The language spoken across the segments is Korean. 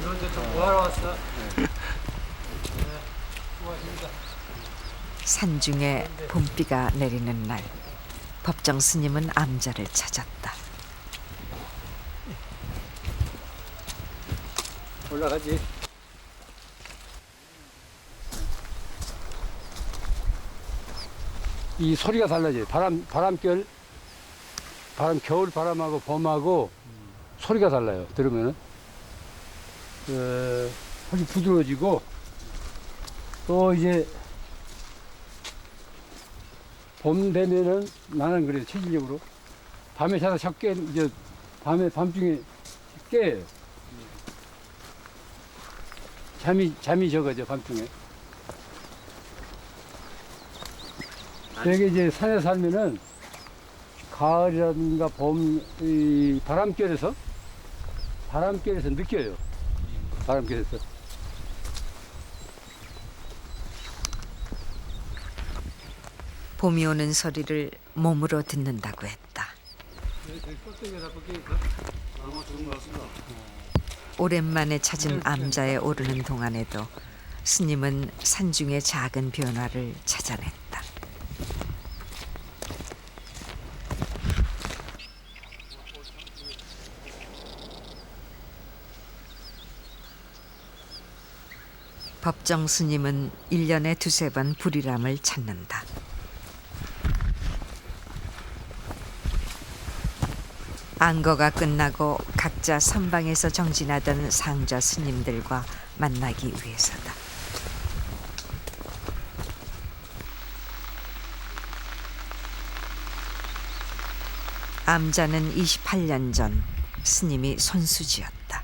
이런데 좀 뭐하러 왔어? 네, 수고하십니다. 산중에 봄비가 내리는 날, 법정 스님은 암자를 찾았다. 올라가지. 이 소리가 달라져요. 겨울 바람하고 봄하고 소리가 달라요. 들으면은 훨씬 부드러워지고 또 이제 봄 되면은 나는 그래요. 체질적으로 밤에 자다 자꾸 이제 밤중에 깨요. 잠이 적어져 밤중에. 되게 이제 산에 살면은 가을이라든가 봄, 이 바람결에서 느껴요. 바람결에서. 봄이 오는 소리를 몸으로 듣는다고 했다. 오랜만에 찾은 암자에 오르는 동안에도 스님은 산중의 작은 변화를 찾아냈다. 법정 스님은 1년에 두세 번 불이람을 찾는다. 안거가 끝나고 각자 선방에서 정진하던 상좌 스님들과 만나기 위해서다. 암자는 28년 전 스님이 손수지였다.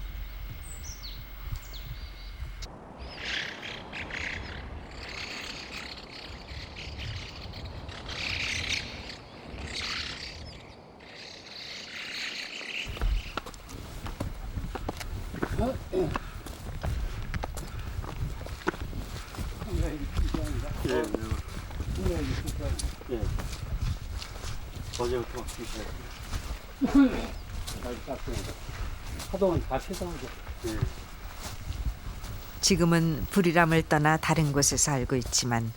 예. 어제부터 주셔야 하동은 다 세상이죠. 예. 지금은 불이람을 떠나 다른 곳에 살고 있지만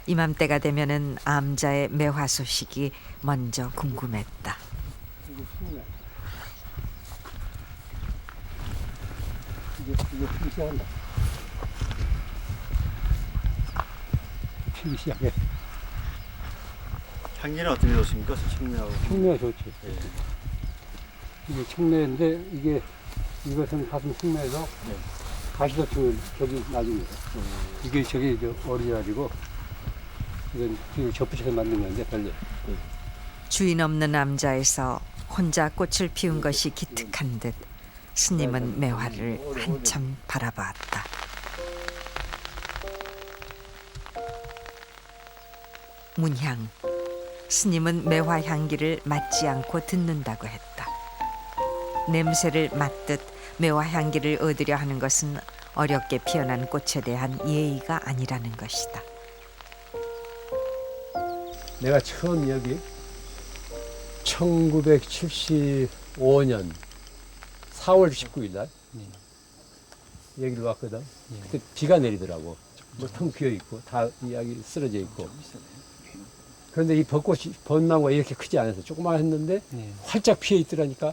이맘때가 되면은 암자의 매화 소식이 먼저 궁금했다. 이제 피기 시작한다. 피기 시작해. 향기는 어떤 게 좋습니까? 청매하고. 청매가 좋지. 예. 이게 청매인데 이것은 가슴 청매에서 네. 가시덕증을 저기 놔줍니다. 이게 저기 어리가지고 이건 지금 접붙여서 만든 건데 별로. 주인 없는 암자에서 혼자 꽃을 피운 것이 기특한 듯 스님은 매화를 한참 바라보았다. 문향. 스님은 매화 향기를 맡지 않고 듣는다고 했다. 냄새를 맡듯 매화 향기를 얻으려 하는 것은 어렵게 피어난 꽃에 대한 예의가 아니라는 것이다. 내가 처음 여기 1975년 4월 19일 날 여기로 왔거든. 그때 비가 내리더라고. 뭐 텅 비어 있고 다 이야기 쓰러져 있고. 그런데 이 벚나무가 이렇게 크지 않아서 조그만 했는데 활짝 피어 있더라니까.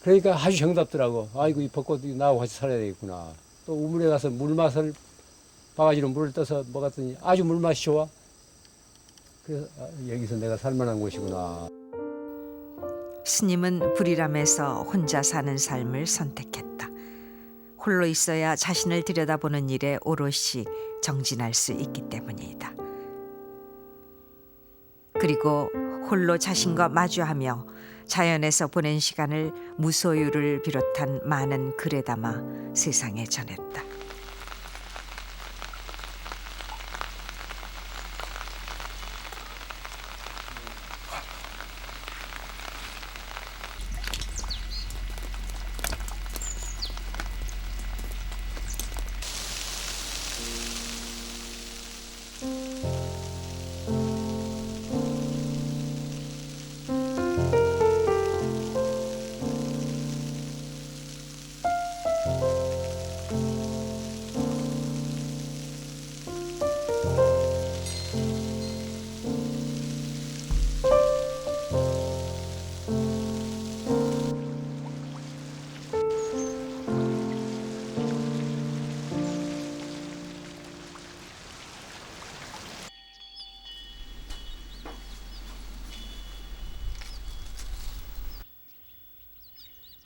그러니까 아주 정답더라고. 아이고 이 벚꽃이 나하고 같이 살아야 되겠구나. 또 우물에 가서 물맛을 바가지로 물을 떠서 먹었더니 아주 물맛이 좋아. 그래서 여기서 내가 살만한 곳이구나. 스님은 불이람에서 혼자 사는 삶을 선택했다. 홀로 있어야 자신을 들여다보는 일에 오롯이 정진할 수 있기 때문이다. 그리고 홀로 자신과 마주하며 자연에서 보낸 시간을 무소유를 비롯한 많은 글에 담아 세상에 전했다.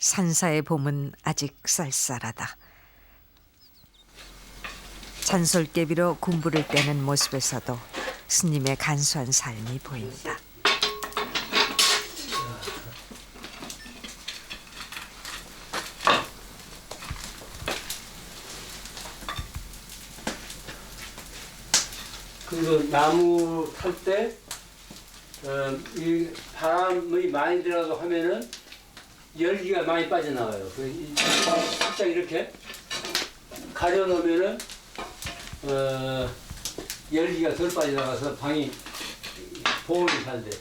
산사의 봄은 아직 쌀쌀하다. 잔솔개비로 군부를 떼는 모습에서도 스님의 간소한 삶이 보인다. 그리고 나무 탈 때 이 바람이 많이 들어가고 하면은 열기가 많이 빠져나와요. 살짝 이렇게 가려놓으면은 열기가 덜 빠져나가서 방이 보온이 잘 돼.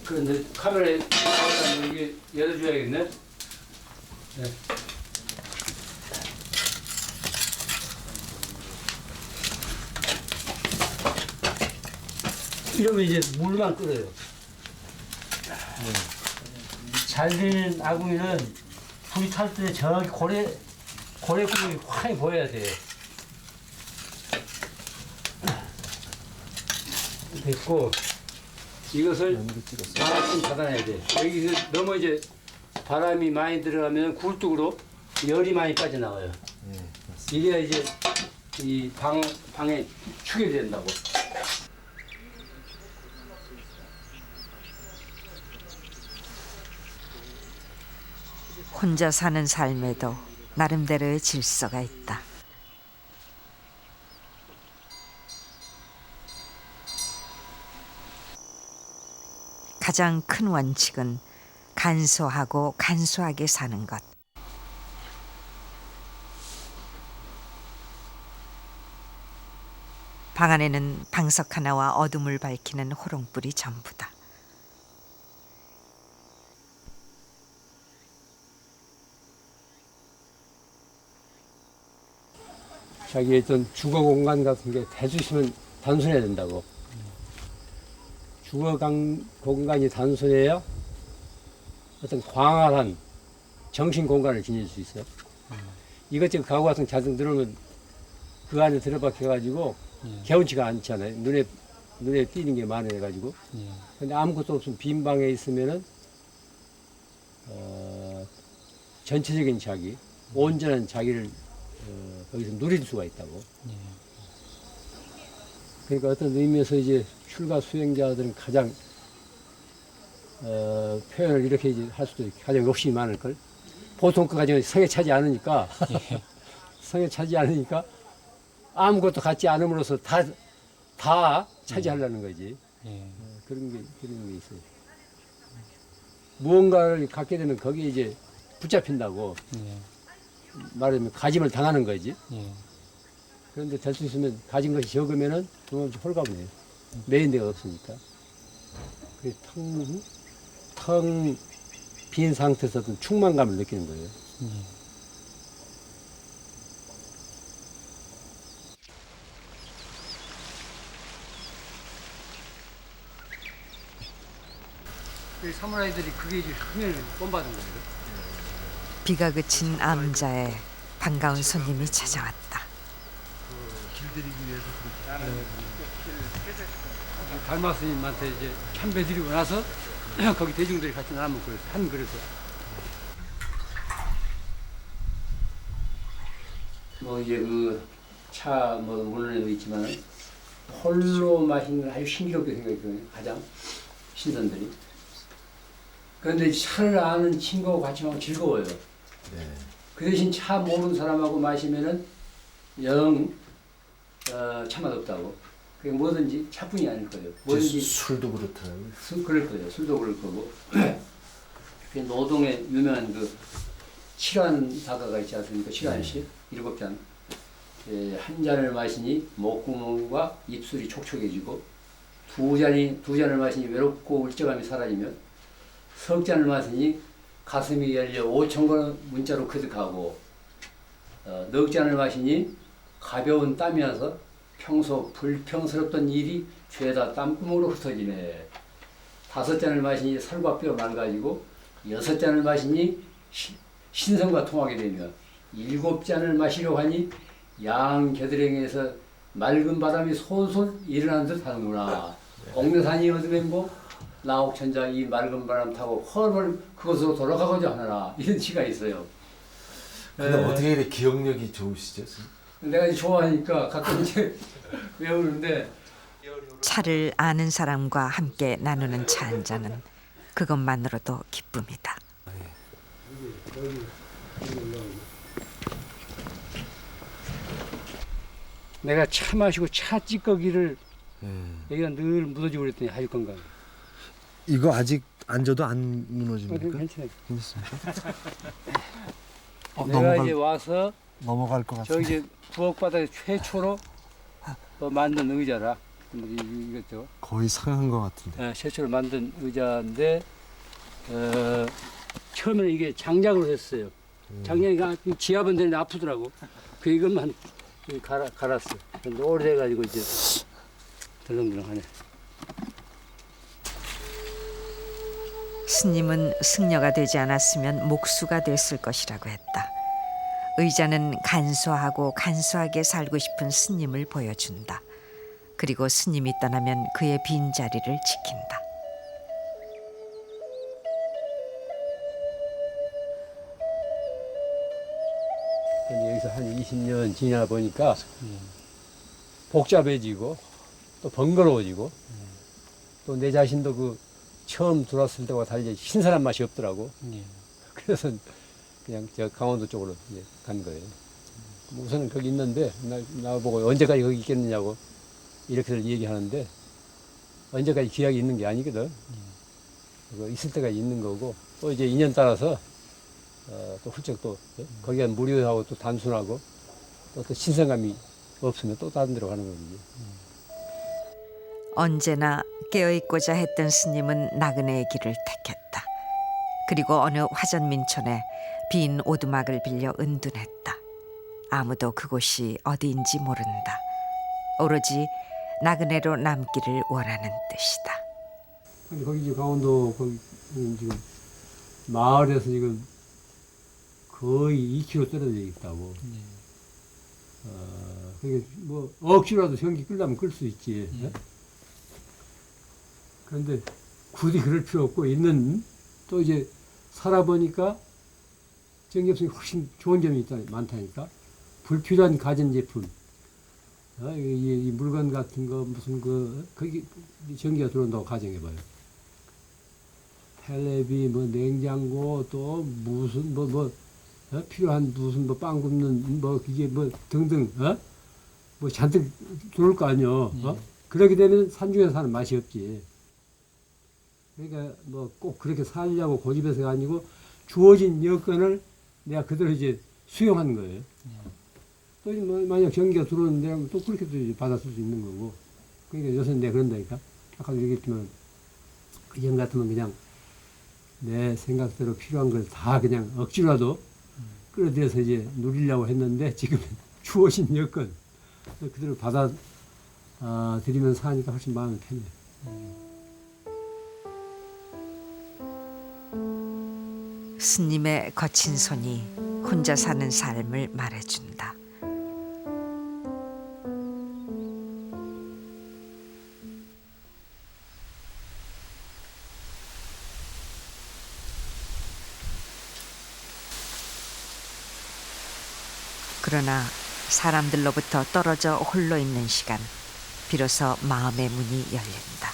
그런데 카메라에 이게 열어줘야겠네. 네. 이러면 이제 물만 끓어요. 잘 되는 아궁이는 불이 탈 때 저기 고래구멍이 확 보여야 돼요. 됐고 이것을 하나씩 닫아내야 돼. 여기서 너무 이제 바람이 많이 들어가면 굴뚝으로 열이 많이 빠져나와요. 이게 이제 이 방에 축이 된다고. 혼자 사는 삶에도 나름대로의 질서가 있다. 가장 큰 원칙은 간소하고 간소하게 사는 것. 방 안에는 방석 하나와 어둠을 밝히는 호롱불이 전부다. 자기의 어떤 주거 공간 같은 게 해주시면 단순해야 된다고. 주거 공간이 단순해야 어떤 광활한 정신 공간을 지닐 수 있어요. 이것저것 가구 같은 거 자주 들어오면 그 안에 들어박혀가지고 개운치가 않잖아요. 눈에 띄는 게 많아가지고. 근데 아무것도 없으면 빈 방에 있으면은 전체적인 자기, 온전한 자기를 거기서 누릴 수가 있다고. 그러니까 어떤 의미에서 이제 출가 수행자들은 가장 표현을 이렇게 이제 할 수도 있고 가장 욕심이 많을 걸. 보통 그 가정은 성에 차지 않으니까 성에 차지 않으니까 아무것도 갖지 않음으로써 다 차지하려는 거지. 그런 게 있어요. 무언가를 갖게 되면 거기에 이제 붙잡힌다고. 말하자면 가짐을 당하는 거지. 그런데 될 수 있으면 가진 것이 적으면은 그만큼 홀가분해요. 매인 데가 없으니까. 텅 빈 상태에서 어떤 충만감을 느끼는 거예요. 사무라이들이 그게 이제 흥을 뽐받은 거예요. 비가 그친 암자에 반가운 손님이 찾아왔다. 길들이기 위해서 달마 스님한테 이제 참배 드리고 나서 거기 대중들이 같이 나면 그래서 한 그릇에 뭐 이제 그 차 뭐 물론에도 있지만 홀로 마시는 건 아주 신기롭게 생각했거든요. 가장 신선들이. 그런데 차를 아는 친구하고 같이 마시면 즐거워요. 그 대신 차 모르는 사람하고 마시면은 영 차맛 없다고. 그게 뭐든지 차뿐이 아닐 거예요. 뭐든지 술도 그렇더라고요. 그럴 거예요. 술도 그럴 거고. 그 노동의 유명한 그 칠환 사가가 있지 않습니까? 칠환시 7잔. 한 잔을 마시니 목구멍과 입술이 촉촉해지고 두 잔을 마시니 외롭고 울적함이 사라지며 석 잔을 마시니 가슴이 열려 5,000건 문자로 거듭하고 넉 잔을 마시니 가벼운 땀이 나서 평소 불평스럽던 일이 죄다 땀구멍으로 흩어지네. 5잔을 마시니 살과 뼈 맑아지고 6잔을 마시니 신성과 통하게 되며 7잔을 마시려고 하니 양 겨드랑이에서 맑은 바람이 솔솔 일어나는 듯 하는구나. 옥내산이 어둠행고 나옥천자 이 맑은 바람 타고 헐헐 그곳으로 돌아가고자 하느라 이런 시가 있어요. 근데 에, 어떻게 이렇게 기억력이 좋으시죠? 내가 이제 좋아하니까 가끔 이제 외우는데 차를 아는 사람과 함께 나누는 차 한 잔은 그것만으로도 기쁨이다. 내가 차 마시고 차 찌꺼기를 예. 여기다 늘 묻어주고 그랬더니 아주 건강. 이거 아직 앉아도 안 무너집니까? 괜찮아요. 괜찮습니까? 내가 이제 와서 넘어갈 것 저기 같은데. 이제 부엌바닥에 최초로 만든 의자라. 이것도 거의 상한 것 같은데. 최초로 만든 의자인데 처음에는 이게 장작으로 했어요. 장작이 지압은 되는데 아프더라고. 그 이것만 갈았어. 근데 오래돼가지고 이제 덜렁덜렁하네. 스님은 승려가 되지 않았으면 목수가 됐을 것이라고 했다. 의자는 간소하고 간소하게 살고 싶은 스님을 보여준다. 그리고 스님이 떠나면 그의 빈자리를 지킨다. 여기서 한 20년 지나 보니까 복잡해지고 또 번거로워지고 또 내 자신도 그 처음 들어왔을 때와 달리 신선한 맛이 없더라고. 그래서 그냥 저 강원도 쪽으로 이제 간 거예요. 뭐 우선은 거기 있는데 나보고 언제까지 거기 있겠느냐고 이렇게들 얘기하는데 언제까지 기약이 있는 게 아니거든. 그거 있을 때가 있는 거고 또 이제 인연 따라서 또 훌쩍 또 거기가 무료하고 또 단순하고 또 신선감이 없으면 또 다른 데로 가는 거지. 언제나 깨어있고자 했던 스님은 나그네의 길을 택했다. 그리고 어느 화전민촌에 빈 오두막을 빌려 은둔했다. 아무도 그곳이 어디인지 모른다. 오로지 나그네로 남기를 원하는 뜻이다. 거기 지금 강원도 거기 지금 마을에서 지금 거의 2km 떨어져 있다고. 그게 뭐 억지로라도 전기 끌려면 끌 수 있지. 그런데 굳이 그럴 필요 없고 있는 또 이제 살아보니까 전기 없으니 훨씬 좋은 점이 많다니까. 불필요한 가전제품, 이 물건 같은 거 무슨 거기 전기가 들어온다고 가정해봐요. 텔레비, 뭐 냉장고, 또 무슨 필요한 무슨 빵 굽는 이게 등등 뭐 잔뜩 들어올 거 아니요. 그렇게 되면 산중에서 사는 맛이 없지. 그러니까 뭐 꼭 그렇게 살려고 고집해서가 아니고 주어진 여건을 내가 그대로 이제 수용한 거예요. 또 만약 전기가 들어오는데 또 그렇게도 이제 받아쓸 수 있는 거고. 그러니까 요새는 내가 그런다니까. 아까도 얘기했지만 그전 같으면 그냥 내 생각대로 필요한 걸 다 그냥 억지로라도 끌어들여서 이제 누리려고 했는데 지금은 주어진 여건 그대로 받아들이면서 사니까 훨씬 마음이 편해요. 스님의 거친 손이 혼자 사는 삶을 말해준다. 그러나 사람들로부터 떨어져 홀로 있는 시간, 비로소 마음의 문이 열린다.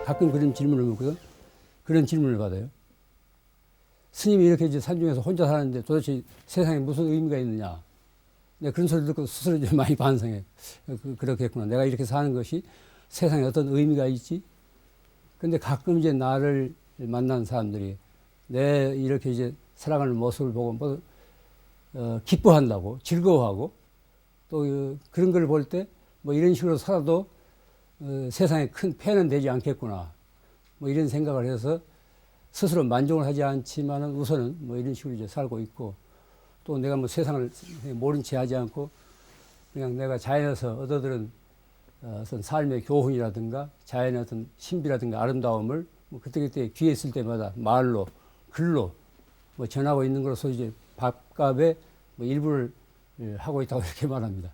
가끔 그런 질문을 묻거든. 그런 질문을 받아요. 스님이 이렇게 이제 산중에서 혼자 사는데 도대체 세상에 무슨 의미가 있느냐. 내가 그런 소리 듣고 스스로 좀 많이 반성해. 그렇겠구나. 내가 이렇게 사는 것이 세상에 어떤 의미가 있지? 근데 가끔 이제 나를 만난 사람들이 내 이렇게 이제 살아가는 모습을 보고 뭐, 기뻐한다고, 즐거워하고 또 그런 걸 볼 때 뭐 이런 식으로 살아도 세상에 큰 폐해는 되지 않겠구나. 뭐 이런 생각을 해서 스스로 만족을 하지 않지만은 우선은 뭐 이런 식으로 이제 살고 있고 또 내가 뭐 세상을 모른 채 하지 않고 그냥 내가 자연에서 얻어들은 어떤 삶의 교훈이라든가 자연의 어떤 신비라든가 아름다움을 뭐 그때그때 기회 있을 때마다 말로 글로 뭐 전하고 있는 것으로서 이제 밥값의 뭐 일부를 하고 있다고 이렇게 말합니다.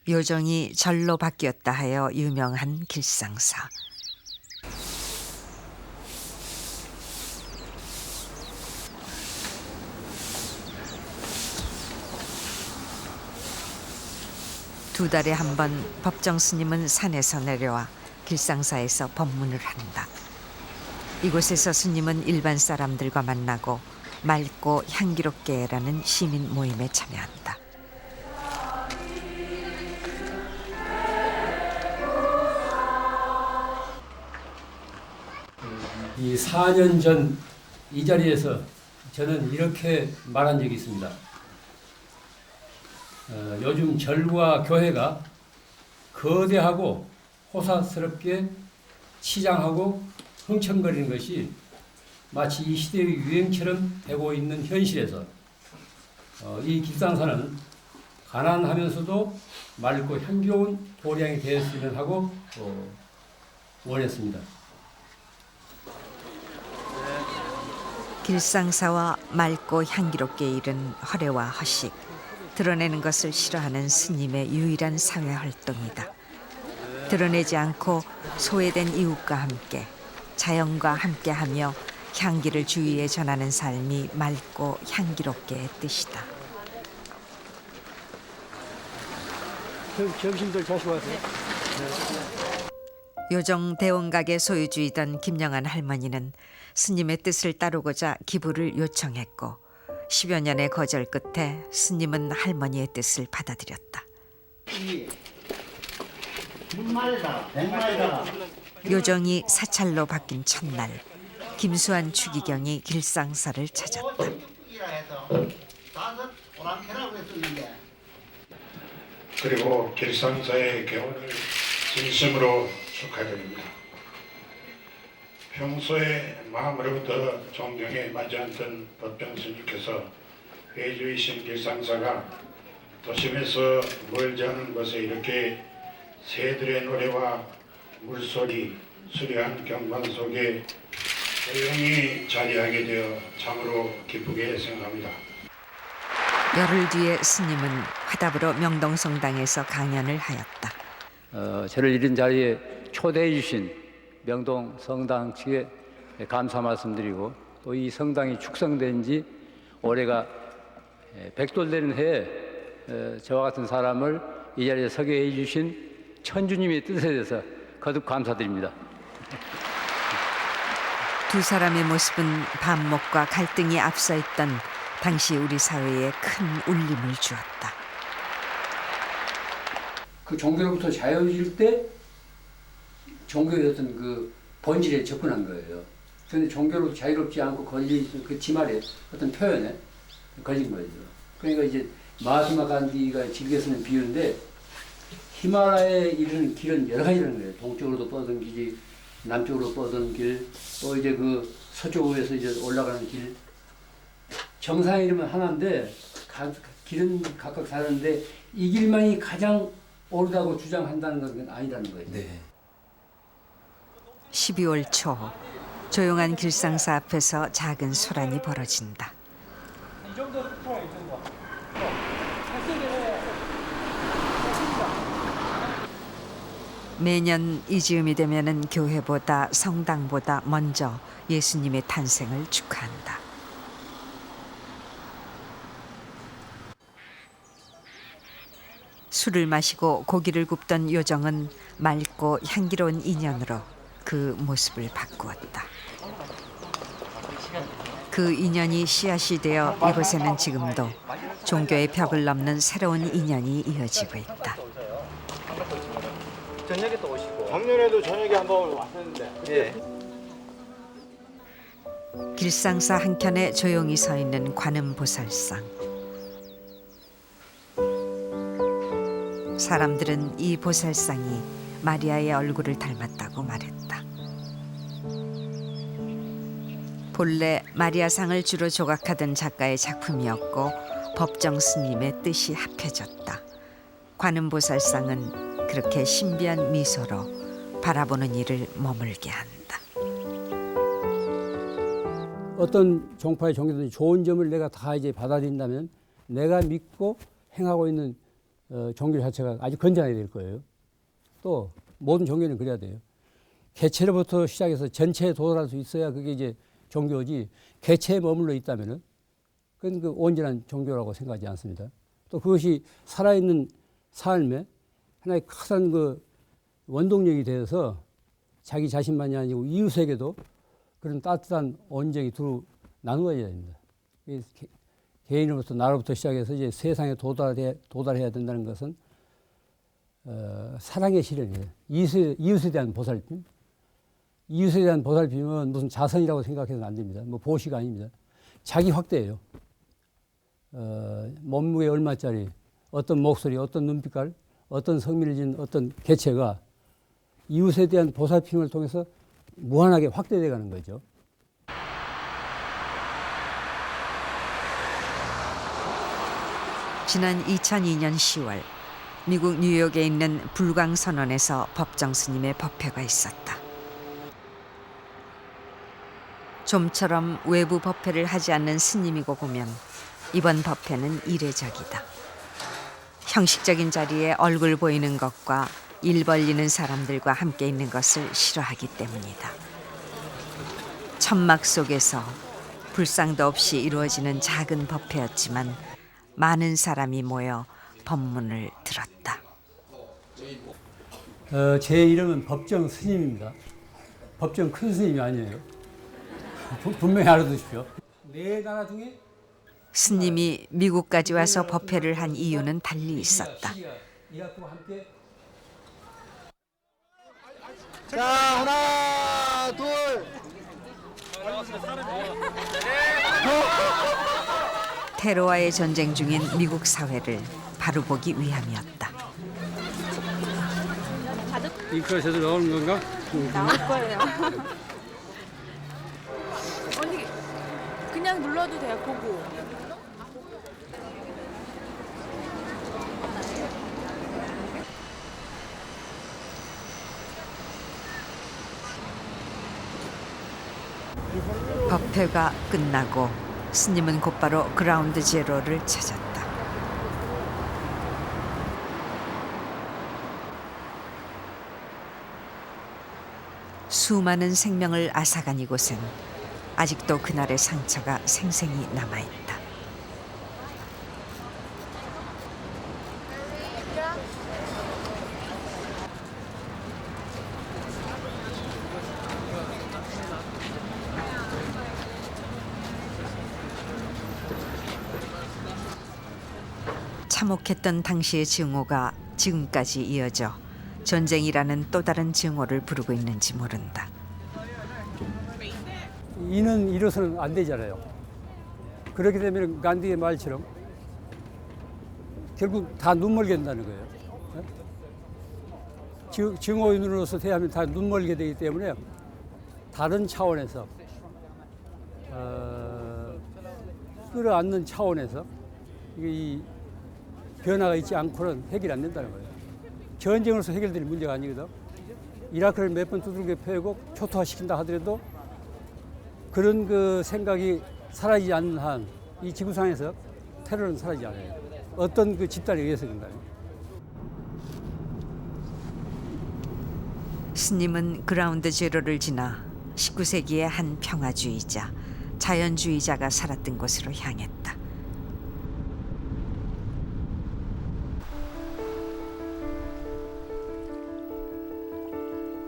요정이 절로 바뀌었다 하여 유명한 길상사. 두 달에 한 번 법정 스님은 산에서 내려와 길상사에서 법문을 한다. 이곳에서 스님은 일반 사람들과 만나고 맑고 향기롭게라는 시민 모임에 참여한다. 이 4년 전 이 자리에서 저는 이렇게 말한 적이 있습니다. 요즘 절과 교회가 거대하고 호사스럽게 치장하고 흥청거리는 것이 마치 이 시대의 유행처럼 되고 있는 현실에서 이 길상사는 가난하면서도 맑고 향기로운 도량이 되었으면 하고 원했습니다. 길상사와 맑고 향기롭게 이른 허례와 허식, 드러내는 것을 싫어하는 스님의 유일한 사회 활동이다. 드러내지 않고 소외된 이웃과 함께, 자연과 함께하며 향기를 주위에 전하는 삶이 맑고 향기롭게의 뜻이다. 점심들 자주 하세요. 요정 대원각의 소유주이던 김영한 할머니는 스님의 뜻을 따르고자 기부를 요청했고 10여 년의 거절 끝에 스님은 할머니의 뜻을 받아들였다. 요정이 사찰로 바뀐 첫날, 김수환 추기경이 길상사를 찾았다. 그리고 길상사의 개원을 진심으로 축하드립니다. 평소에 마음으로부터 존경에 맞지 않던 법정 스님께서 회주이신 길상사가 도심에서 멀지 않은 곳에 이렇게 새들의 노래와 물소리, 수려한 경관 속에 조용히 자리하게 되어 참으로 기쁘게 생각합니다. 열흘 뒤에 스님은 화답으로 명동성당에서 강연을 하였다. 저를 이런 자리에 초대해 주신 명동 성당 측에 감사 말씀드리고 또 이 성당이 축성된 지 올해가 100돌 되는 해에 저와 같은 사람을 이 자리에 서게 해 주신 천주님의 뜻에 대해서 거듭 감사드립니다. 두 사람의 모습은 반목과 갈등이 앞서 있던 당시 우리 사회에 큰 울림을 주었다. 그 종교로부터 자유해질 때 종교의 어떤 그 본질에 접근한 거예요. 그런데 종교로 자유롭지 않고 걸린 그 지말에 어떤 표현에 걸린 거죠. 그러니까 이제 마하트마 간디가 즐겨 쓰는 비유인데 히말라야에 이르는 길은 여러 가지라는 거예요. 동쪽으로도 뻗은 길이, 남쪽으로 뻗은 길, 또 이제 그 서쪽에서 이제 올라가는 길. 정상에 이르면 하나인데 길은 각각 다른데 이 길만이 가장 옳다고 주장한다는 건 아니라는 거예요. 네. 12월 초 조용한 길상사 앞에서 작은 소란이 벌어진다. 매년 이 즈음이 되면은 교회보다 성당보다 먼저 예수님의 탄생을 축하한다. 술을 마시고 고기를 굽던 요정은 맑고 향기로운 인연으로 그 모습을 바꾸었다. 그 인연이 씨앗이 되어 이곳에는 지금도 종교의 벽을 넘는 새로운 인연이 이어지고 있다. 저녁에 또 오시고. 작년에도 저녁에 한번 왔었는데. 예. 길상사 한켠에 조용히 서 있는 관음보살상. 사람들은 이 보살상이 마리아의 얼굴을 닮았다고 말했다. 본래 마리아상을 주로 조각하던 작가의 작품이었고 법정 스님의 뜻이 합해졌다. 관음보살상은 그렇게 신비한 미소로 바라보는 이를 머물게 한다. 어떤 종파의 종교든지 좋은 점을 내가 다 이제 받아들인다면 내가 믿고 행하고 있는 종교 자체가 아주 건전해야 될 거예요. 또 모든 종교는 그래야 돼요. 개체로부터 시작해서 전체에 도달할 수 있어야 그게 이제 종교지, 개체에 머물러 있다면은 그건 그 온전한 종교라고 생각하지 않습니다. 또 그것이 살아있는 삶에 하나의 큰 그 원동력이 되어서 자기 자신만이 아니고 이웃에게도 그런 따뜻한 온정이 두루 나누어져야 됩니다. 개인으로부터 나로부터 시작해서 이제 세상에 도달해야 된다는 것은 사랑의 실현이에요. 이웃에 대한 보살핌. 이웃에 대한 보살핌은 무슨 자선이라고 생각해서는 안 됩니다. 뭐 보시가 아닙니다. 자기 확대예요. 몸무게 얼마짜리, 어떤 목소리, 어떤 눈빛깔, 어떤 성미를 지닌 어떤 개체가 이웃에 대한 보살핌을 통해서 무한하게 확대돼 가는 거죠. 지난 2002년 10월 미국 뉴욕에 있는 불광선원에서 법정 스님의 법회가 있었다. 좀처럼 외부 법회를 하지 않는 스님이고 보면 이번 법회는 이례적이다. 형식적인 자리에 얼굴 보이는 것과 일 벌리는 사람들과 함께 있는 것을 싫어하기 때문이다. 천막 속에서 불상도 없이 이루어지는 작은 법회였지만 많은 사람이 모여 법문을 들었다. 제 이름은 법정 스님입니다. 법정 큰 스님이 아니에요. 분명히 알아두십시오. 네 나라 중에 스님이 미국까지 와서 법회를 한 이유는 달리 있었다. 이라크와 함께 자, 하나, 둘. 테러와의 전쟁 중인 미국 사회를 바로 보기 위함이었다. 잉크에서도 나오는 건가? 나올 거예요. 언니 그냥 눌러도 돼요. 보고. 법회가 끝나고 스님은 곧바로 그라운드 제로를 찾았다. 수많은 생명을 앗아간 이곳엔 아직도 그날의 상처가 생생히 남아있다. 참혹했던 당시의 증오가 지금까지 이어져 전쟁이라는 또 다른 증오를 부르고 있는지 모른다. 이는 이뤄서는 안 되잖아요. 그렇게 되면 간디의 말처럼 결국 다 눈멀게 된다는 거예요. 증오인으로서 대하면 다 눈멀게 되기 때문에 다른 차원에서 끌어안는 차원에서 이 변화가 있지 않고는 해결이 안 된다는 거예요. 전쟁으로서 해결될 문제가 아니거든. 이라크를 몇 번 두들겨 패고 초토화시킨다 하더라도 그런 그 생각이 사라지지 않는 한 이 지구상에서 테러는 사라지지 않아요. 어떤 그 집단에 의해서 그런가요? 스님은 그라운드 제로를 지나 19세기의 한 평화주의자, 자연주의자가 살았던 곳으로 향했다.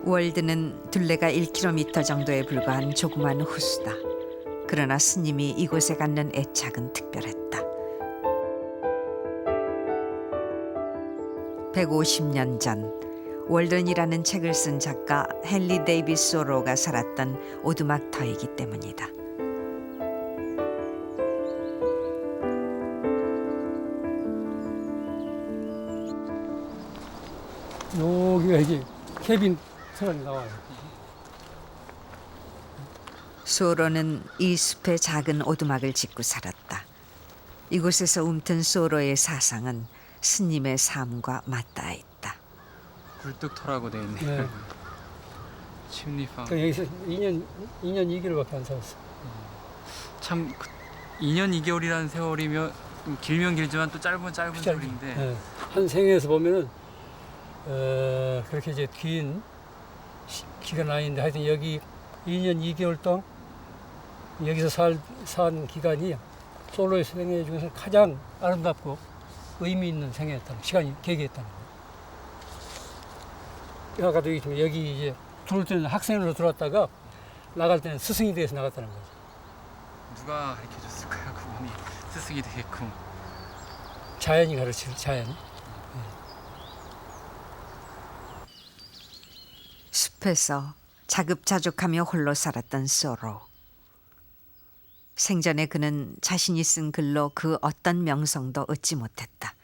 월드는 둘레가 1km 정도에 불과한 조그만 호수다. 그러나 스님이 이곳에 갖는 애착은 특별했다. 150년 전 월든이라는 책을 쓴 작가 헨리 데이비스 소로가 살았던 오두막터이기 때문이다. 여기가 이제 케빈 터널이 나와요. 소로는 이 숲에 작은 오두막을 짓고 살았다. 이곳에서 움튼 소로의 사상은 스님의 삶과 맞닿아 있다. 굴뚝터라고 돼 있네. 네. 침리방. 그러니까 여기서 2년 2개월밖에 안 살았어. 참 2년 2개월이라는 세월이면 좀 길면 길지만 또 짧은 세월인데. 네. 한 생에서 보면은 그렇게 이제 긴 기간 아닌데 하여튼 여기 2년 2개월 동안 여기서 산 기간이 솔로의 생애 중에서 가장 아름답고 의미 있는 생애였다는 시간이 계기였다는 거예요. 아까도 얘기했지만 여기 이제 들어올 때는 학생으로 들어왔다가 나갈 때는 스승이 돼서 나갔다는 거죠. 누가 가르쳐 줬을까요? 그분이 스승이 되게끔. 자연이 가르칠 자연. 숲에서 자급자족하며 홀로 살았던 소로. 생전에 그는 자신이 쓴 글로 그 어떤 명성도 얻지 못했다.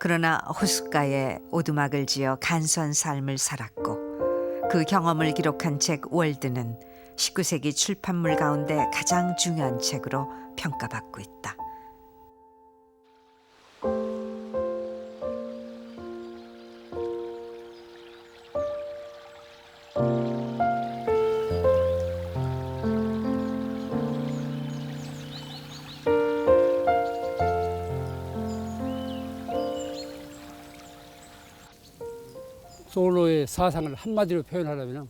그러나 호숫가에 오두막을 지어 간소한 삶을 살았고 그 경험을 기록한 책 월드는 19세기 출판물 가운데 가장 중요한 책으로 평가받고 있다. 솔로의 사상을 한마디로 표현하려면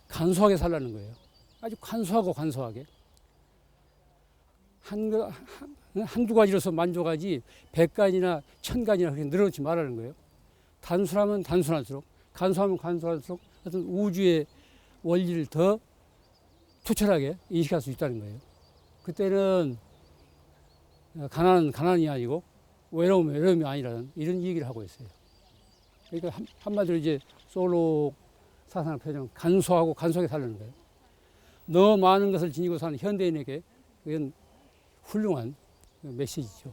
간소하게 살라는 거예요. 아주 간소하게. 한두 가지로서 만족하지 100가지나 1000가지나 그렇게 늘어놓지 말라는 거예요. 단순하면 단순할수록, 간소하면 간소할수록 어떤 우주의 원리를 더 투철하게 인식할 수 있다는 거예요. 그때는 가난은 가난이 아니고 외로움은 외로움이 아니라는 이런 얘기를 하고 있어요. 그러니까 한마디로 이제 솔로 사상을 표현하면 간소하게 살려는 거예요. 너무 많은 것을 지니고 사는 현대인에게 그건 훌륭한 메시지죠.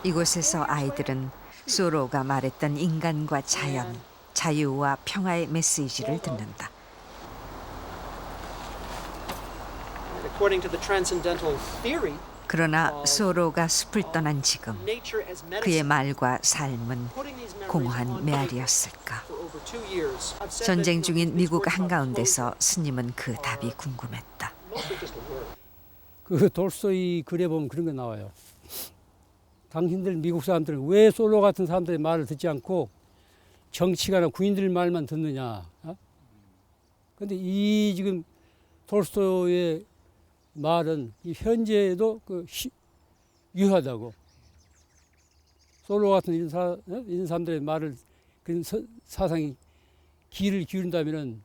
이곳에서 아이들은 소로가 말했던 인간과 자연, 자유와 평화의 메시지를 듣는다. According to the transcendental theory, 그러나 소로가 숲을 떠난 지금 nature as 그의 medicine. 말과 삶은 Putting these memories 공허한 on 메아리였을까? for over 2 years. I've said 전쟁 that, 중인 these 미국 words about 한가운데서 스님은 그 답이 궁금했다. mostly just a word. 그 돌스토이 글에 보면 그런 게 나와요. 당신들 미국 사람들은 왜 솔로 같은 사람들의 말을 듣지 않고 정치가나 군인들 말만 듣느냐. 그런데 이 지금 돌스토이의 말은 이 현재에도 유효하다고. 솔로 같은 이런 사람들의 말을 그런 사상이 귀를 기울인다면은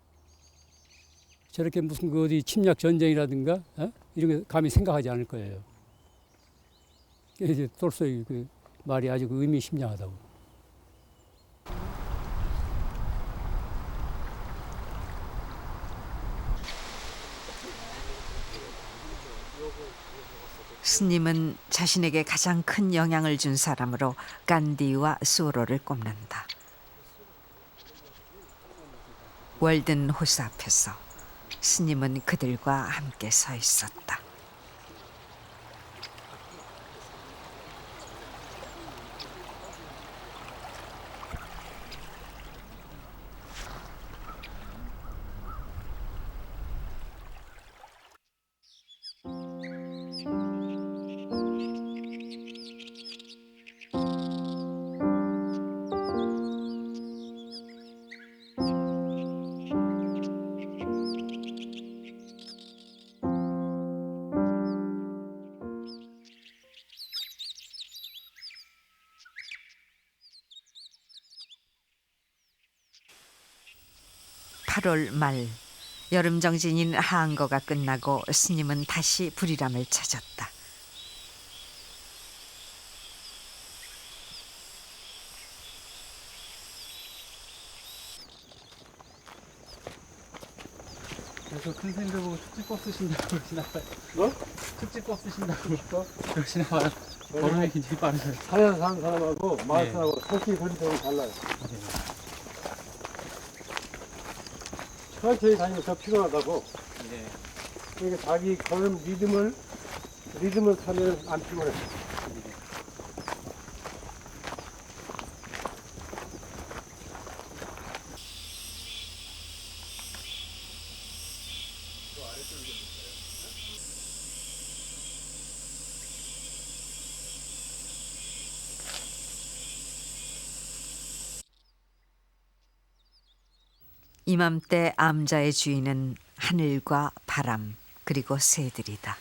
저렇게 무슨 그 어디 침략 전쟁이라든가 이런 게 감히 생각하지 않을 거예요. 이제 돌스토이 그 말이 아주 의미심장하다고. 스님은 자신에게 가장 큰 영향을 준 사람으로 간디와 소로를 꼽는다. 월든 호수 앞에서 스님은 그들과 함께 서 있었다. 8월 말 여름 정진인 한거가 끝나고 스님은 다시 불이람을 찾았다. 그래서 큰 스님들 보고 축지법 쓰신다고 그러시나봐요. 뭐? 축지법 쓰신다고 그러시나봐요. 걸음이 굉장히 빠르셔요. 산에서 사는 사람하고 마을 사람하고 손길이 걸리면 달라요. 천천히 다니면 더 피곤하다고. 그러니까 자기 걸음 리듬을 타면 안 피곤해. 이맘때 암자의 주인은 하늘과 바람 그리고 새들이다.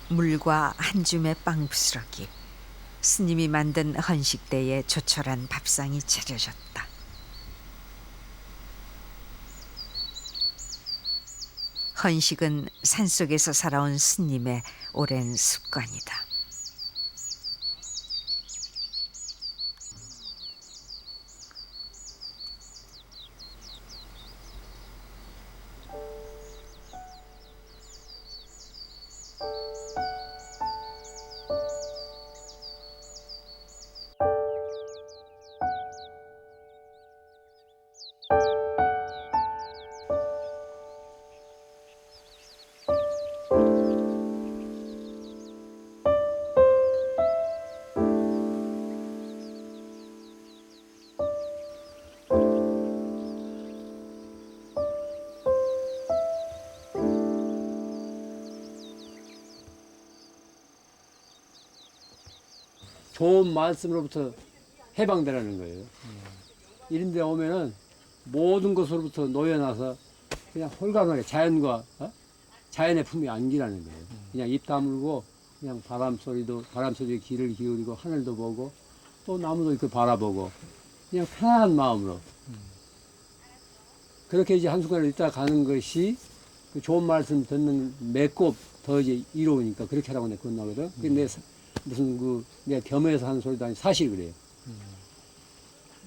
물과 한 줌의 빵 부스러기, 스님이 만든 헌식대에 조촐한 밥상이 차려졌다. 헌식은 산속에서 살아온 스님의 오랜 습관이다. 좋은 말씀으로부터 해방되라는 거예요. 이런 데 오면은 모든 것으로부터 놓여나서 그냥 홀가분하게 자연과 자연의 품에 안기라는 거예요. 그냥 입 다물고 그냥 바람 소리에 귀를 기울이고 하늘도 보고 또 나무도 이렇게 바라보고 그냥 편안한 마음으로 그렇게 이제 한순간에 있다 가는 것이 그 좋은 말씀 듣는 맺고 더 이제 이로우니까 그렇게 하라고 내가 건너거든. 근데 무슨 내가 겸해서 하는 소리도 아니고 사실 그래요.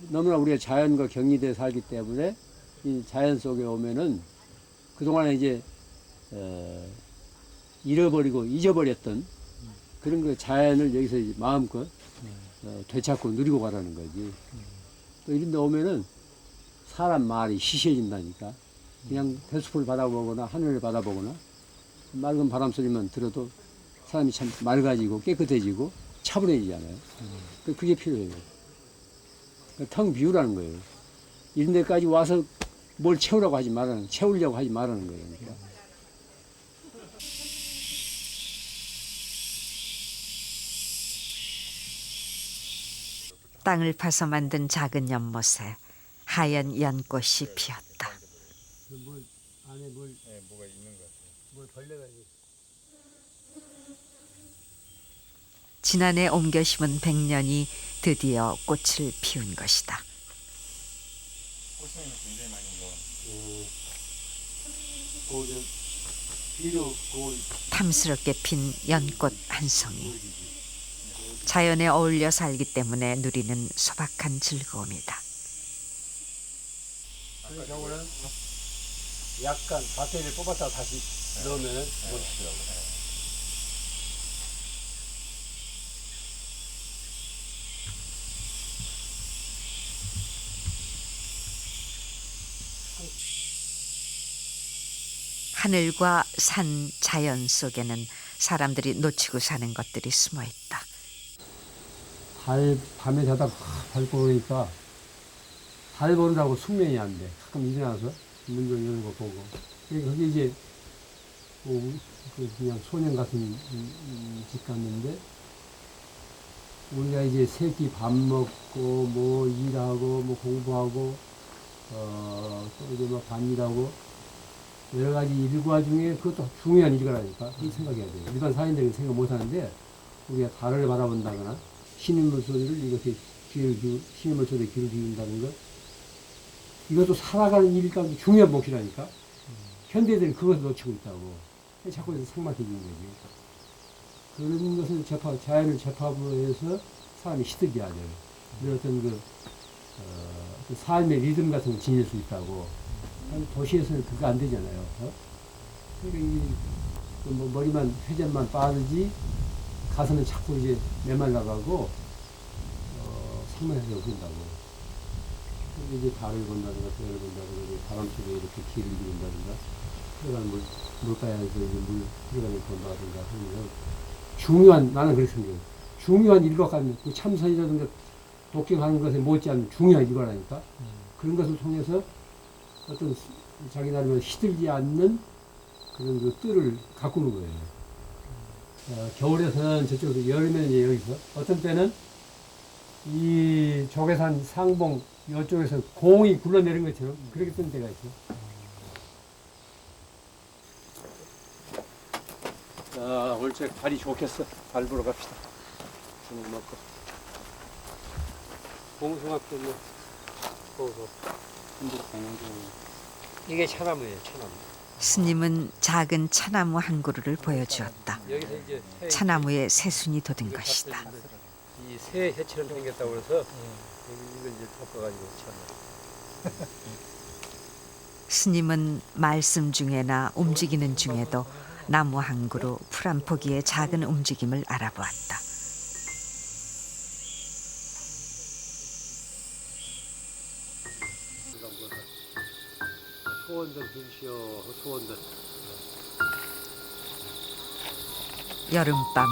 너무나 우리가 자연과 격리돼 살기 때문에 이 자연 속에 오면은 그동안에 이제 잃어버리고 잊어버렸던 그런 그 자연을 여기서 이제 마음껏 되찾고 누리고 가라는 거지. 또 이런 데 오면은 사람 말이 시시해진다니까. 그냥 대숲을 바라보거나 하늘을 바라보거나 맑은 바람 소리만 들어도 사람이 참 맑아지고 깨끗해지고 차분해지잖아요. 그게 필요해요. 텅 비우라는 거예요. 이런 데까지 와서 뭘 채우려고 하지 말라는, 채우려고 하지 말라는 거예요. 그러니까. 땅을 파서 만든 작은 연못에 하얀 연꽃이 피었다. 안에 뭐가 있는 것 같아요. 뭘 벌레가 있는. 지난해 옮겨 심은 백년이 드디어 꽃을 피운 것이다. 꽃은 굉장히 많이 먹어. 탐스럽게 핀 연꽃 한 송이. 자연에 어울려 살기 때문에 누리는 소박한 즐거움이다. 그런 경우는 약간 배터리를 뽑았다가 다시 넣으면 멈추더라고요. 하늘과 산, 자연 속에는 사람들이 놓치고 사는 것들이 숨어 있다. 밤에 자다가 달 보니까 달 보느라고 숙면이 안 돼. 가끔 일어나서 문 좀 여는 거 보고. 그게 이제 그냥 소년 같은 집 같는데 우리가 이제 새끼 밥 먹고 뭐 일하고 뭐 공부하고 또 이제 뭐 반일하고 여러 가지 일과 중에 그것도 중요한 일과라니까 이 생각해야 돼요. 일반 사람들은 생각 못 하는데 우리가 달을 바라본다거나 신인물 소리를 이것에 신인물 소리에 귀를 기울인다는 것 이것도 살아가는 일 가운데 중요한 몫이라니까 현대인들이 그것을 놓치고 있다고 자꾸 상막해지는 거지. 그런 것을 자연을 접합으로 해서 사람이 시들게 하죠. 그런 어떤 어떤 삶의 리듬 같은 걸 지닐 수 있다고. 도시에서는 그거 안 되잖아요. 그러니까 뭐 머리만 회전만 빠르지 가서는 자꾸 이제 메말라가고 상만해서 그런다고. 근데 이제 달을 본다든가 별을 본다든가 바람 속에 이렇게 길을 기운다든가 들어가는 물가에서 이제 물 들어가는 본다든가 하면 중요한 나는 그렇게 생각해요. 중요한 일과 같은 그 참선이라든가 독경하는 것에 못지않은 중요한 일과라니까 그런 것을 통해서 어떤 자기 나름대로 시들지 않는 그런 그 뜰을 가꾸는 거예요. 겨울에서는 저쪽에서 여름에는 이제 여기서 어떤 때는 이 조계산 상봉 이쪽에서 공이 굴러내린 것처럼 그렇게 뜬 때가 있어요. 자, 오늘 저 발이 좋겠어. 발 보러 갑시다. 저녁 먹고. 봉숭아도 뭐 보고. 이게 차나무예요, 차나무. 스님은 작은 차나무 한 그루를 보여주었다. 여기서 이제 차나무에 새순이 돋은 것이다. 이 새 해처럼 생겼다고 그래서 이걸 이제 덮어가지고 참. 스님은 말씀 중에나 움직이는 중에도 나무 한 그루 풀 한 포기의 작은 움직임을 알아보았다. 소원들 빌시오, 소원들. 여름밤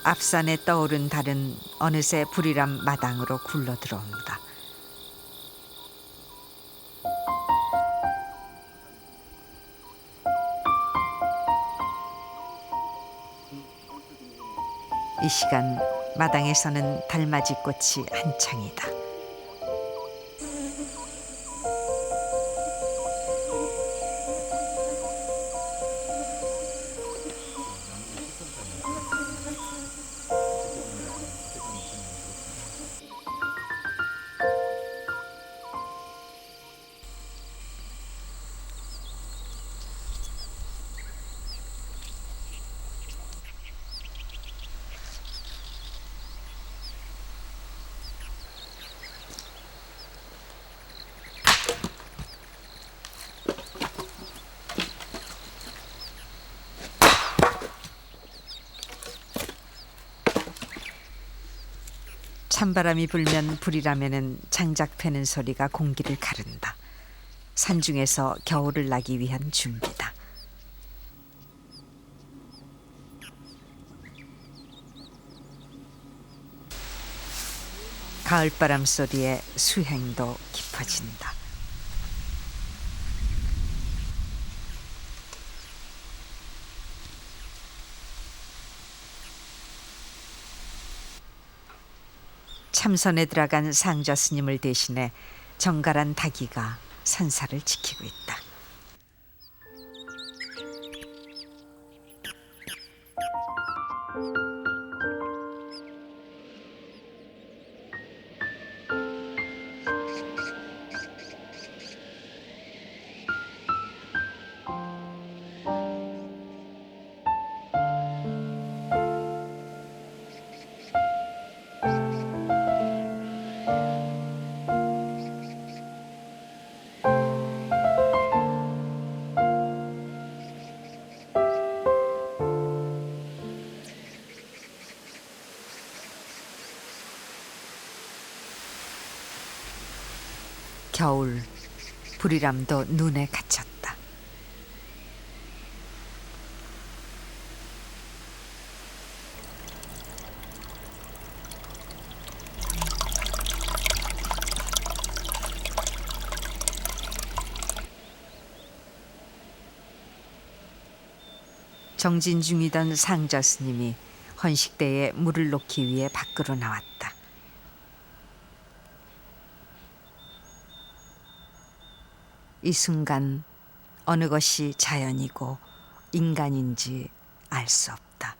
앞산에 떠오른 달은 어느새 불이람 마당으로 굴러 들어온다. 이 시간 마당에서는 달맞이 꽃이 한창이다. 찬바람이 불면 불이라면은 장작 패는 소리가 공기를 가른다. 산중에서 겨울을 나기 위한 준비다. 가을바람 소리에 수행도 깊어진다. 참선에 들어간 상저 스님을 대신해 정갈한 닭이가 산사를 지키고 있다. 겨울, 불이람도 눈에 갇혔다. 정진 중이던 상저 스님이 헌식대에 물을 놓기 위해 밖으로 나왔다. 이 순간 어느 것이 자연이고 인간인지 알 수 없다.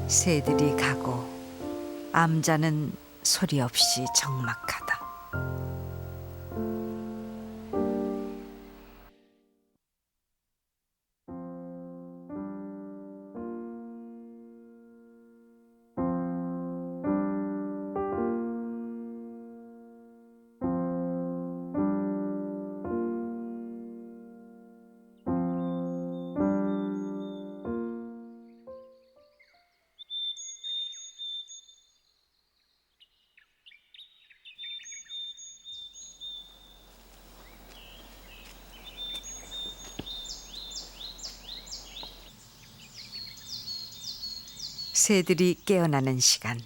새들이 가고 암자는 소리 없이 적막하다. 새들이 깨어나는 시간.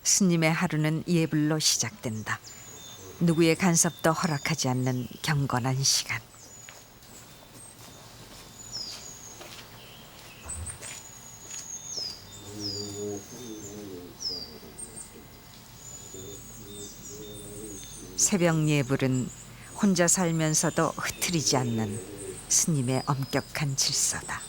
스님의 하루는 예불로 시작된다. 누구의 간섭도 허락하지 않는 경건한 시간. 새벽 예불은 혼자 살면서도 흐트리지 않는 스님의 엄격한 질서다.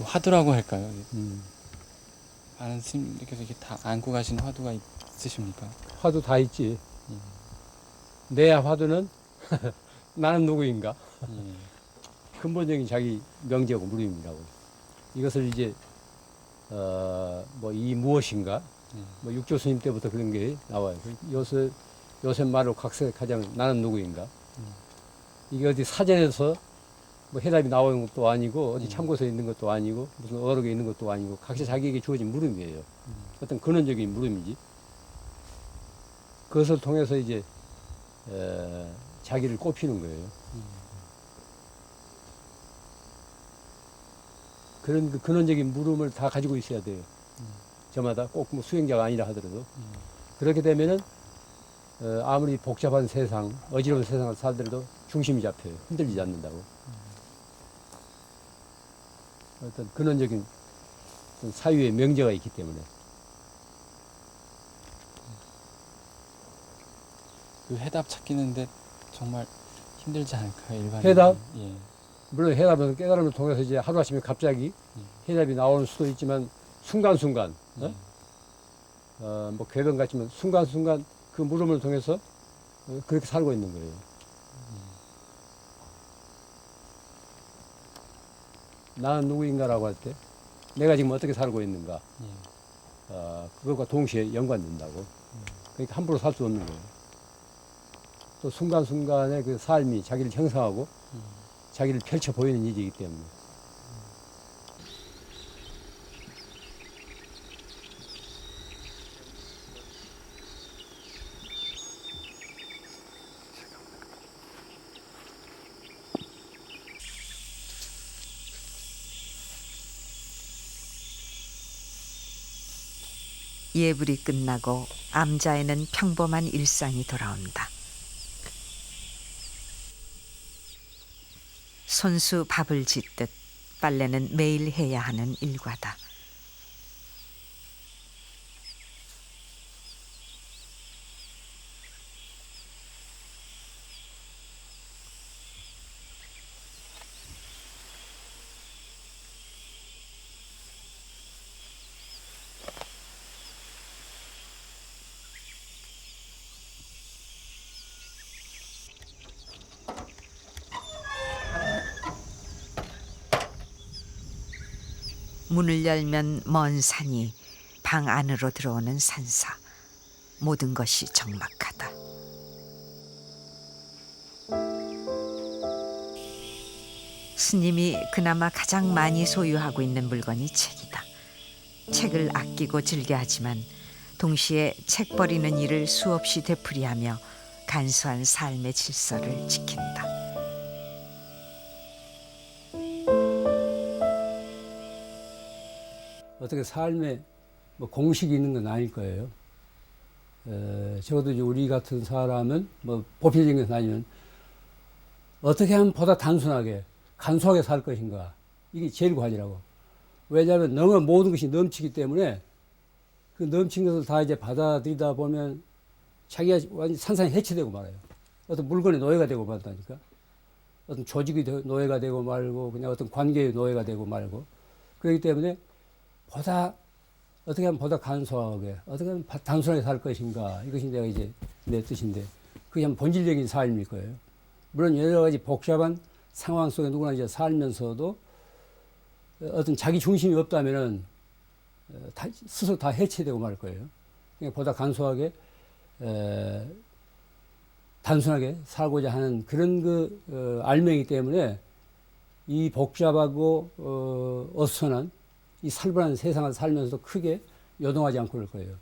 화두라고 할까요? 많은 스님들께서 이렇게 다 안고 가신 화두가 있으십니까? 화두 다 있지. 내 화두는 나는 누구인가? 근본적인 자기 명제하고 무림이라고. 이것을 이제 뭐 이 무엇인가? 뭐 육조 스님 때부터 그런 게 나와요. 요새 말로 각색하자면 나는 누구인가? 이게 어디 사전에서 뭐 해답이 나오는 것도 아니고 어디 참고서에 있는 것도 아니고 무슨 어록에 있는 것도 아니고 각자 자기에게 주어진 물음이에요. 어떤 근원적인 물음이지. 그것을 통해서 이제 자기를 꼽히는 거예요. 그런 그 근원적인 물음을 다 가지고 있어야 돼요. 저마다 꼭 뭐 수행자가 아니라 하더라도 그렇게 되면은 아무리 복잡한 세상, 어지러운 세상을 살더라도 중심이 잡혀요. 흔들리지 않는다고. 어떤 근원적인 어떤 사유의 명제가 있기 때문에. 그 해답 찾기는데 정말 힘들지 않을까요? 일반인. 해답? 예. 물론 해답은 깨달음을 통해서 이제 하루아침에 갑자기 해답이 나오는 수도 있지만 순간순간, 뭐 궤변 같지만 순간순간 그 물음을 통해서 그렇게 살고 있는 거예요. 나는 누구인가라고 할 때 내가 지금 어떻게 살고 있는가, 그것과 동시에 연관된다고. 그러니까 함부로 살 수 없는 거예요. 또 순간순간의 그 삶이 자기를 형성하고 자기를 펼쳐 보이는 일이기 때문에. 예불이 끝나고 암자에는 평범한 일상이 돌아온다. 손수 밥을 짓듯 빨래는 매일 해야 하는 일과다. 문을 열면 먼 산이 방 안으로 들어오는 산사. 모든 것이 적막하다. 스님이 그나마 가장 많이 소유하고 있는 물건이 책이다. 책을 아끼고 즐겨하지만 동시에 책 버리는 일을 수없이 되풀이하며 간소한 삶의 질서를 지킨다. 어떻게 삶에 뭐 공식이 있는 건 아닐 거예요. 적어도 이제 우리 같은 사람은 뭐 보편적인 것은 아니면 어떻게 하면 보다 단순하게 간소하게 살 것인가, 이게 제일 관이라고. 왜냐하면 너무 모든 것이 넘치기 때문에 그 넘친 것을 다 이제 받아들이다 보면 자기가 완전히 산산이 해체되고 말아요. 어떤 물건의 노예가 되고 말다니까. 어떤 조직의 노예가 되고 말고 그냥 어떤 관계의 노예가 되고 말고. 그렇기 때문에 보다 어떻게 하면 보다 간소하게, 어떻게 하면 단순하게 살 것인가, 이것이 내가 이제 내 뜻인데, 그게 한 본질적인 삶일 거예요. 물론 여러 가지 복잡한 상황 속에 누구나 이제 살면서도 어떤 자기 중심이 없다면은 스스로 다 해체되고 말 거예요. 그러니까 보다 간소하게, 단순하게 살고자 하는 그런 알맹이 때문에 이 복잡하고 어수선한 이 살벌한 세상을 살면서도 크게 요동하지 않고 그럴 거예요.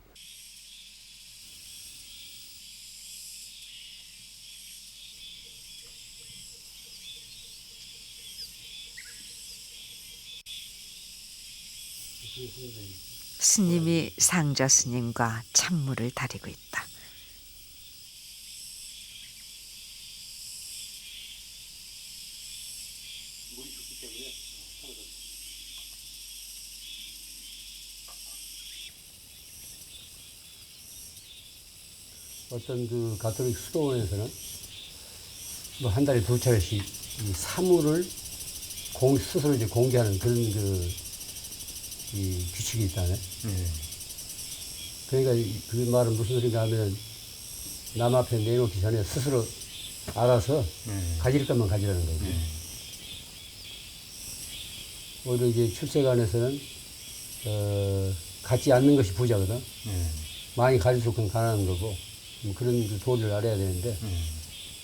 스님이 상저 스님과 찬물을 다리고 있다. 어떤 그 가톨릭 수도원에서는 뭐 한 달에 2차례씩 이 사물을 스스로 이제 공개하는 그런 이 규칙이 있다네. 그러니까 그 말은 무슨 소리인가 하면 남 앞에 내놓기 전에 스스로 알아서 가질 것만 가지라는 거지. 오히려 이제 출세관에서는 갖지 않는 것이 부자거든. 많이 가질수록 그건 가난한 거고. 그런 그 도리를 알아야 되는데,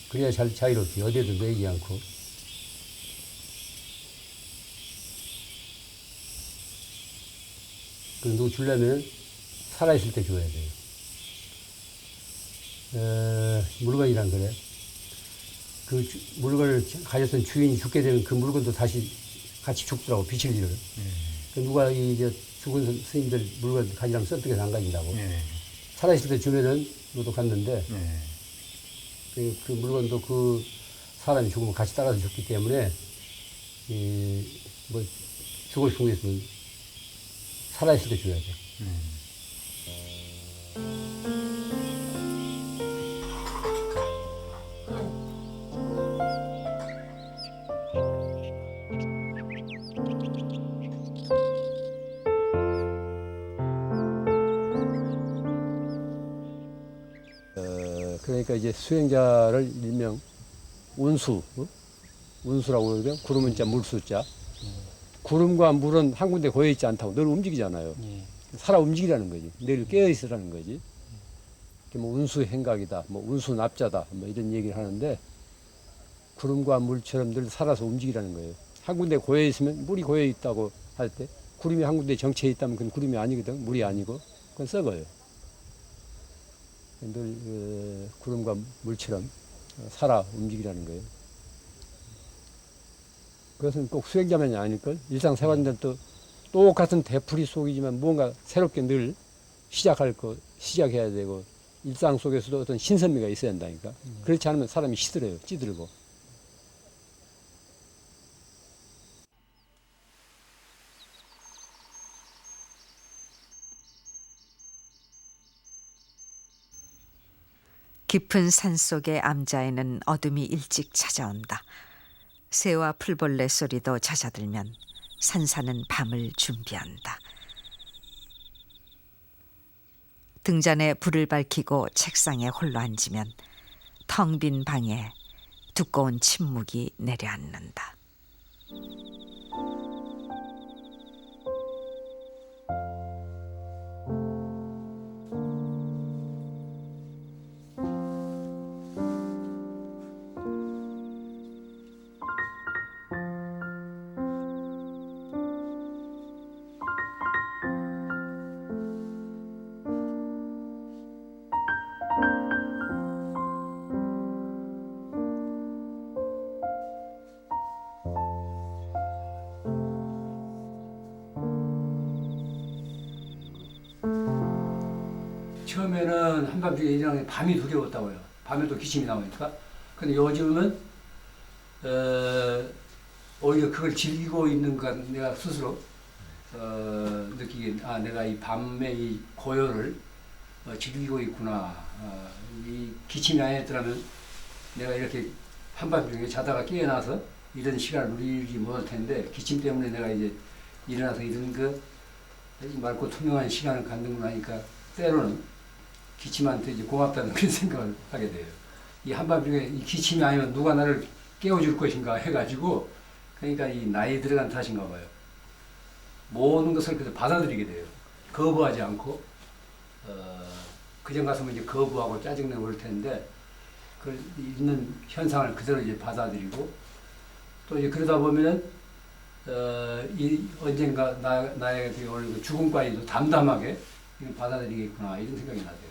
그래야 자유롭지. 어디에도 매이지 않고. 그 누구 주려면 살아있을 때 줘야 돼요. 물건이란 그래. 그 물건을 가졌던 주인이 죽게 되면 그 물건도 다시 같이 죽더라고, 비칠 일을. 누가 이제 죽은 스님들 물건 가지라면 썩득해서 안 가진다고. 살아있을 때 주면은 너도 갔는데, 그 물건도 그 사람이 죽으면 같이 따라서 죽기 때문에, 뭐, 죽을 수 있으면 살아있을 때 줘야죠. 그러니까 이제 수행자를 일명 운수라고 그러죠. 구름은 자, 물수자. 구름과 물은 한 군데 고여 있지 않다고 늘 움직이잖아요. 살아 움직이라는 거지. 늘 깨어 있으라는 거지. 뭐 운수 행각이다, 뭐 운수 납자다, 뭐 이런 얘기를 하는데, 구름과 물처럼 늘 살아서 움직이라는 거예요. 한 군데 고여 있으면, 물이 고여 있다고 할 때 구름이 한 군데 정체해 있다면 그건 구름이 아니거든. 물이 아니고 그건 썩어요. 늘 구름과 물처럼 살아 움직이라는 거예요. 그것은 꼭 수행자만이 아닐걸. 일상생활인데 또 똑같은 되풀이 속이지만 무언가 새롭게 늘 시작해야 되고 일상 속에서도 어떤 신선미가 있어야 한다니까. 그렇지 않으면 사람이 시들어요. 찌들고. 깊은 산속의 암자에는 어둠이 일찍 찾아온다. 새와 풀벌레 소리도 잦아들면 산사는 밤을 준비한다. 등잔에 불을 밝히고 책상에 홀로 앉으면 텅 빈 방에 두꺼운 침묵이 내려앉는다. 처음에는 한밤중에 일어나면 밤이 두려웠다고요. 밤에도 기침이 나오니까. 근데 요즘은 오히려 그걸 즐기고 있는 것 내가 스스로 느끼게 내가 이 밤의 이 고요를 즐기고 있구나. 이 기침이 아니었더라면 내가 이렇게 한밤중에 자다가 깨어나서 이런 시간을 누리지 못할 텐데 기침 때문에 내가 이제 일어나서 이런 이 맑고 투명한 시간을 갖는구나 하니까 때로는 기침한테 이제 고맙다는 그런 생각을 하게 돼요. 이 한밤중에 이 기침이 아니면 누가 나를 깨워줄 것인가 해가지고 그러니까 이 나이 들어간 탓인가 봐요. 모든 것을 그래서 받아들이게 돼요. 거부하지 않고 그전 같으면 이제 거부하고 짜증내고 그럴 텐데 그 있는 현상을 그대로 이제 받아들이고 또 이제 그러다 보면은 이 언젠가 나에게 오는 그 죽음까지도 담담하게 받아들이겠구나 이런 생각이 나요.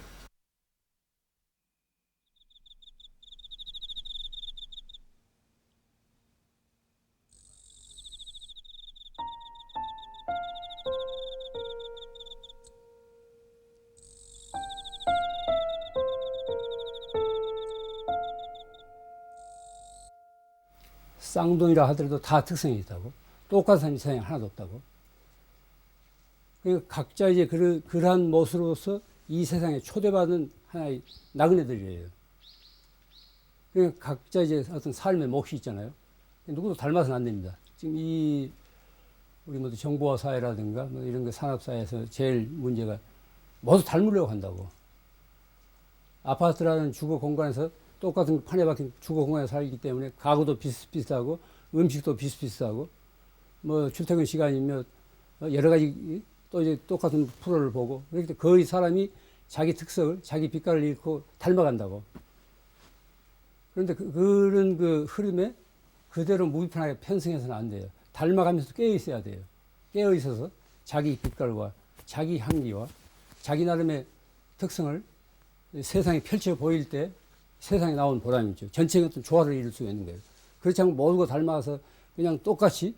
쌍둥이라 하더라도 다 특성이 있다고. 똑같은 세상이 하나도 없다고. 그러니까 각자 이제 그러한 모습으로서 이 세상에 초대받은 하나의 나그네들이에요. 그러니까 각자 이제 어떤 삶의 몫이 있잖아요. 누구도 닮아서는 안 됩니다. 지금 우리 모두 정보화 사회라든가 뭐 이런 거 산업사회에서 제일 문제가 모두 닮으려고 한다고. 아파트라는 주거 공간에서 똑같은 판에 박힌 주거 공간에 살기 때문에 가구도 비슷비슷하고 음식도 비슷비슷하고 뭐 출퇴근 시간이면 여러 가지 또 이제 똑같은 프로를 보고 그렇게 거의 사람이 자기 특성을 자기 빛깔을 잃고 닮아간다고. 그런데 그런 그 흐름에 그대로 무비판하게 편승해서는 안 돼요. 닮아가면서 깨어 있어야 돼요. 깨어 있어서 자기 빛깔과 자기 향기와 자기 나름의 특성을 세상에 펼쳐 보일 때 세상에 나온 보람이 있죠. 전체의 어떤 조화를 이룰 수가 있는 거예요. 그렇지 않고 모두가 닮아서 그냥 똑같이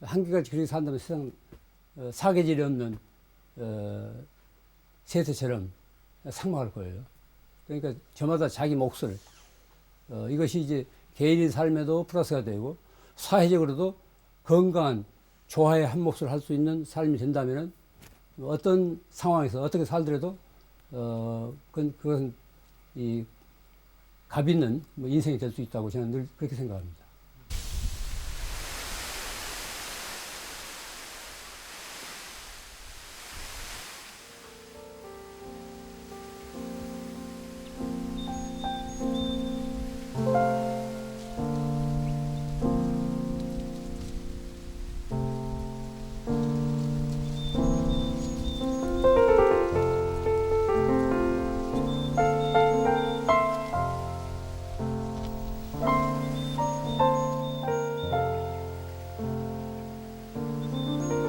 한계까지 그렇게 산다면 세상 사계절이 없는 세태처럼 상막할 거예요. 그러니까 저마다 자기 몫을 이것이 이제 개인의 삶에도 플러스가 되고 사회적으로도 건강한 조화의 한 몫을 할 수 있는 삶이 된다면은 어떤 상황에서 어떻게 살더라도 그것은 이 값 있는 인생이 될 수 있다고 저는 늘 그렇게 생각합니다.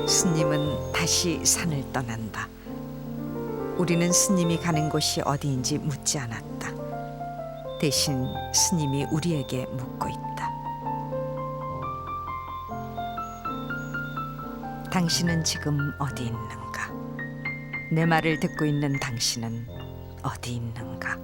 스님은 다시 산을 떠난다. 우리는 스님이 가는 곳이 어디인지 묻지 않았다. 대신 스님이 우리에게 묻고 있다. 당신은 지금 어디 있는가? 내 말을 듣고 있는 당신은 어디 있는가?